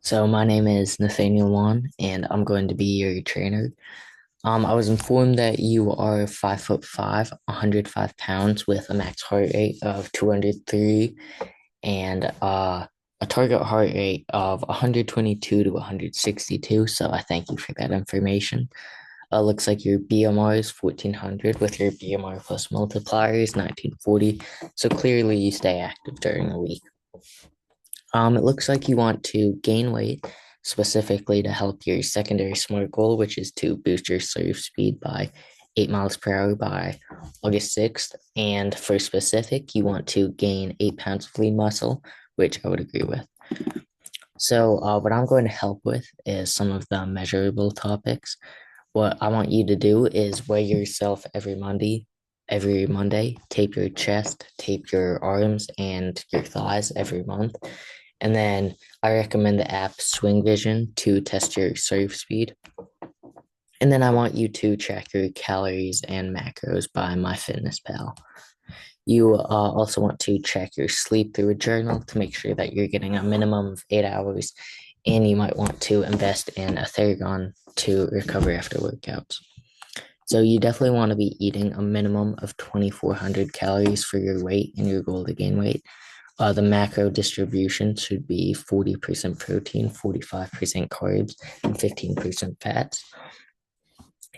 So my name is Nathaniel Won, and I'm going to be your trainer. I was informed that you are 5'5", 105 pounds with a max heart rate of 203 and a target heart rate of 122 to 162. So I thank you for that information. Looks like your BMR is 1400 with your BMR plus multiplier is 1940. So clearly you stay active during the week. It looks like you want to gain weight specifically to help your secondary SMART goal, which is to boost your serve speed by 8 miles per hour by August 6th. And for specific, you want to gain 8 pounds of lean muscle, which I would agree with. So, what I'm going to help with is some of the measurable topics. What I want you to do is weigh yourself every Monday. Every Monday, tape your chest, tape your arms and your thighs every month. And then I recommend the app Swing Vision to test your serve speed. And then I want you to track your calories and macros by MyFitnessPal. You also want to check your sleep through a journal to make sure that you're getting a minimum of 8 hours. And you might want to invest in a Theragun to recover after workouts. So you definitely want to be eating a minimum of 2,400 calories for your weight and your goal to gain weight. The macro distribution should be 40% protein, 45% carbs, and 15% fats.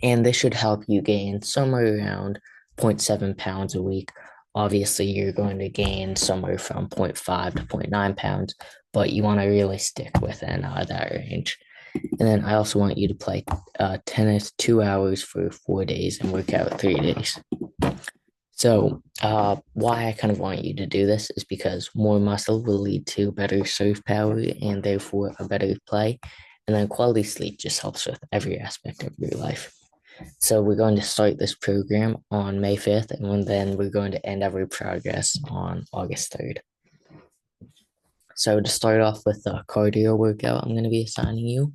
And this should help you gain somewhere around 0.7 pounds a week. Obviously, you're going to gain somewhere from zero point 0.5 to zero point 0.9 pounds, but you want to really stick within that range. And then I also want you to play tennis 2 hours for 4 days and work out 3 days. So, why I kind of want you to do this is because more muscle will lead to better serve power and therefore a better play. And then quality sleep just helps with every aspect of your life. So, we're going to start this program on May 5th, and then we're going to end our progress on August 3rd. So, to start off with the cardio workout, I'm going to be assigning you.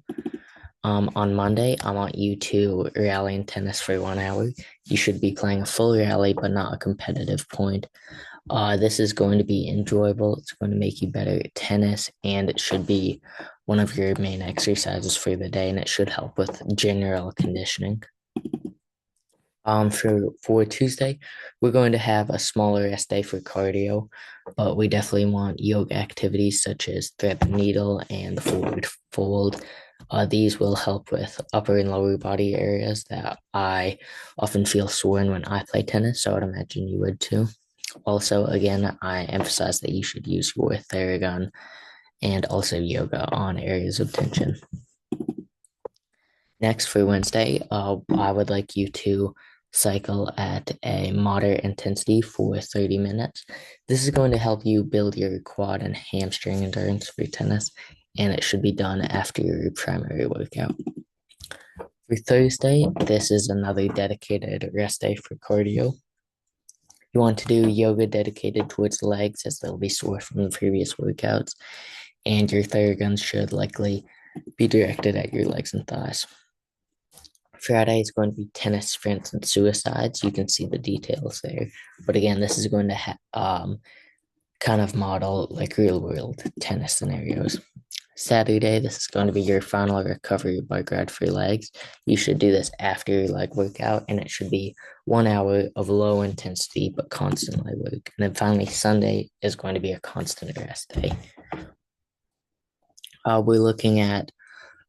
On Monday, I want you to rally in tennis for 1 hour. You should be playing a full rally, but not a competitive point. This is going to be enjoyable. It's going to make you better at tennis, and it should be one of your main exercises for the day, and it should help with general conditioning. For Tuesday, we're going to have a smaller rest day for cardio, but we definitely want yoga activities such as thread the needle and the forward fold. These will help with upper and lower body areas that I often feel sore in when I play tennis, so I would imagine you would too. Also, again, I emphasize that you should use your Theragun and also yoga on areas of tension. Next, for Wednesday, I would like you to cycle at a moderate intensity for 30 minutes. This is going to help you build your quad and hamstring endurance for tennis, and it should be done after your primary workout. For Thursday, this is another dedicated rest day for cardio. You want to do yoga dedicated towards the legs as they'll be sore from the previous workouts, and your Theraguns should likely be directed at your legs and thighs. Friday is going to be tennis, sprints, and suicides. You can see the details there. But again, this is going to kind of model like real world tennis scenarios. Saturday, this is going to be your final recovery bike ride for legs. You should do this after your leg workout, and it should be 1 hour of low intensity but constant leg work. And then finally, Sunday is going to be a constant rest day. We're looking at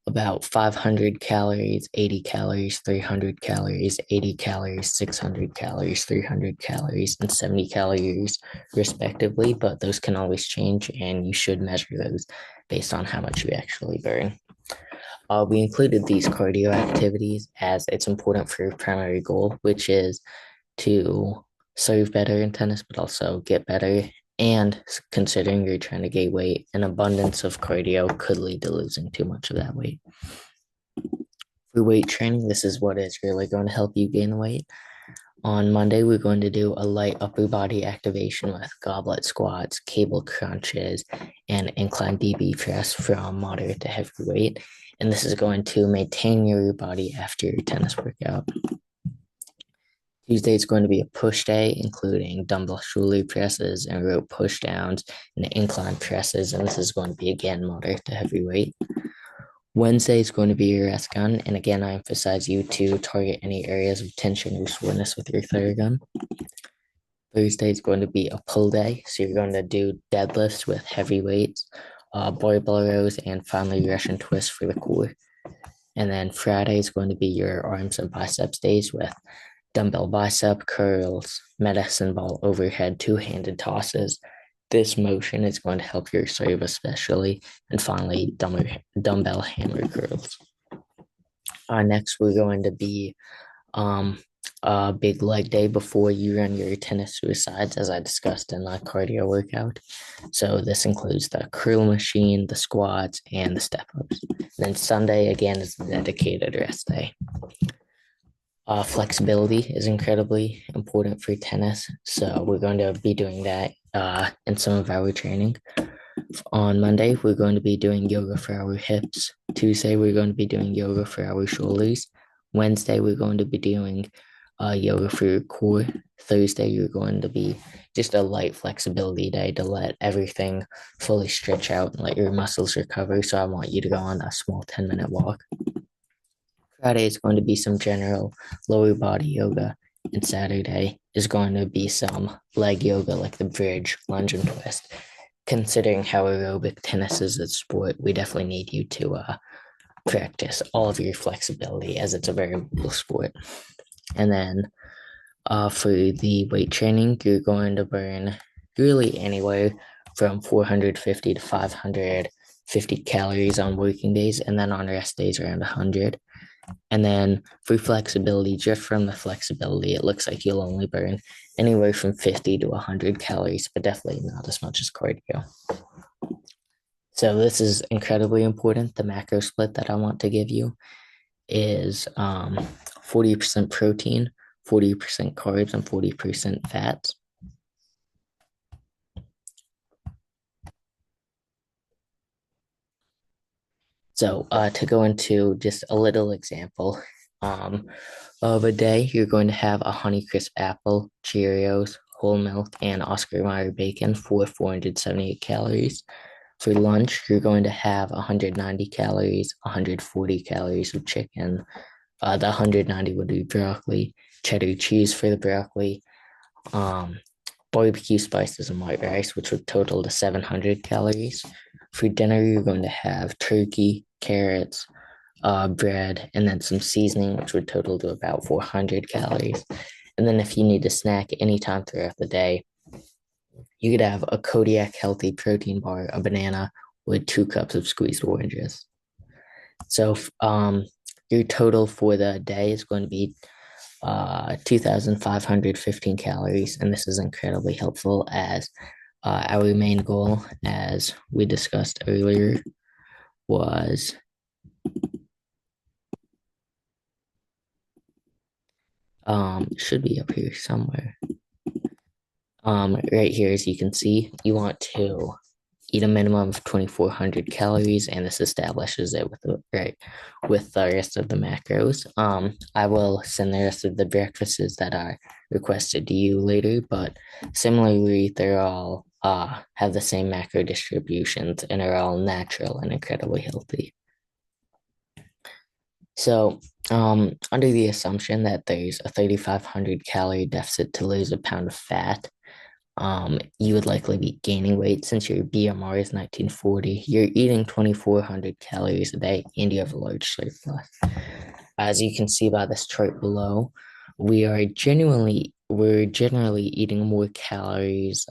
about 500 calories, 80 calories, 300 calories, 80 calories, 600 calories, 300 calories, and 70 calories, respectively. But those can always change, and you should measure those based on how much you actually burn. We included these cardio activities as it's important for your primary goal, which is to serve better in tennis, but also get better. And considering you're trying to gain weight, an abundance of cardio could lead to losing too much of that weight. For weight training, this is what is really going to help you gain weight. On Monday, we're going to do a light upper body activation with goblet squats, cable crunches, and incline DB press from moderate to heavy weight. And this is going to maintain your body after your tennis workout. Tuesday is going to be a push day, including dumbbell shoulder presses and rope push downs and incline presses. And this is going to be again moderate to heavy weight. Wednesday is going to be your rest gun. And again, I emphasize you to target any areas of tension or soreness with your third gun. Thursday is going to be a pull day. So you're going to do deadlifts with heavy weights, barbell rows, and finally Russian twists for the core. And then Friday is going to be your arms and biceps days with dumbbell bicep curls, medicine ball overhead two-handed tosses. This motion is going to help your serve especially. And finally, dumbbell hammer curls. Next, we're going to be um, a big leg day before you run your tennis suicides, as I discussed in the cardio workout. So this includes the curl machine, the squats, and the step ups. Then Sunday again is the dedicated rest day. Flexibility is incredibly important for tennis, so we're going to be doing that in some of our training. On Monday, we're going to be doing yoga for our hips. Tuesday, we're going to be doing yoga for our shoulders. Wednesday, we're going to be doing yoga for your core. Thursday, you're going to be just a light flexibility day to let everything fully stretch out and let your muscles recover. So I want you to go on a small 10-minute walk. Friday is going to be some general lower body yoga, and Saturday is going to be some leg yoga like the bridge, lunge, and twist. Considering how aerobic tennis is a sport, we definitely need you to practice all of your flexibility as it's a very mobile sport. And then for the weight training, you're going to burn really anywhere from 450 to 550 calories on working days, and then on rest days around 100. And then for flexibility, just from the flexibility, it looks like you'll only burn anywhere from 50 to 100 calories, but definitely not as much as cardio. So this is incredibly important. The macro split that I want to give you is 40% protein, 40% carbs, and 40% fats. So to go into just a little example of a day, you're going to have a Honeycrisp apple, Cheerios, whole milk, and Oscar Mayer bacon for 478 calories. For lunch, you're going to have 190 calories, 140 calories of chicken. The 190 would be broccoli, cheddar cheese for the broccoli, barbecue spices and white rice, which would total to 700 calories. For dinner, you're going to have turkey, carrots, bread, and then some seasoning, which would total to about 400 calories. And then if you need a snack anytime throughout the day, you could have a Kodiak healthy protein bar, a banana with 2 cups of squeezed oranges. So your total for the day is going to be 2,515 calories, and this is incredibly helpful as our main goal, as we discussed earlier, was should be up here somewhere. Right here, as you can see, you want to eat a minimum of 2,400 calories, and this establishes it with the rest of the macros. I will send the rest of the breakfasts that I requested to you later, but similarly, they're all have the same macro distributions and are all natural and incredibly healthy. So, under the assumption that there's a 3,500 calorie deficit to lose a pound of fat, you would likely be gaining weight since your BMR is 1940. You're eating 2,400 calories a day and you have a large surplus. As you can see by this chart below, we're generally eating more calories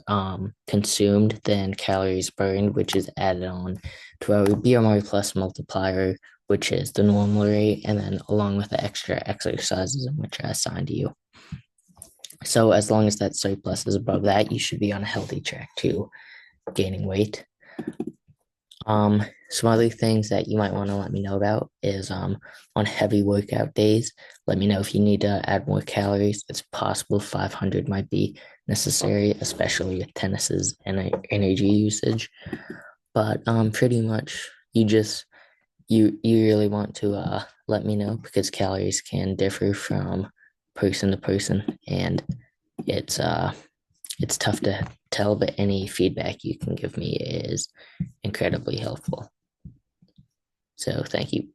consumed than calories burned, which is added on to our BMR plus multiplier, which is the normal rate, and then along with the extra exercises in which I assigned to you. So as long as that surplus is above that, you should be on a healthy track to gaining weight. Some other things that you might want to let me know about is on heavy workout days, let me know if you need to add more calories. It's possible 500 might be necessary, especially with tennis's energy usage. But pretty much you really want to let me know because calories can differ from person to person, and it's it's tough to tell, but any feedback you can give me is incredibly helpful. So thank you.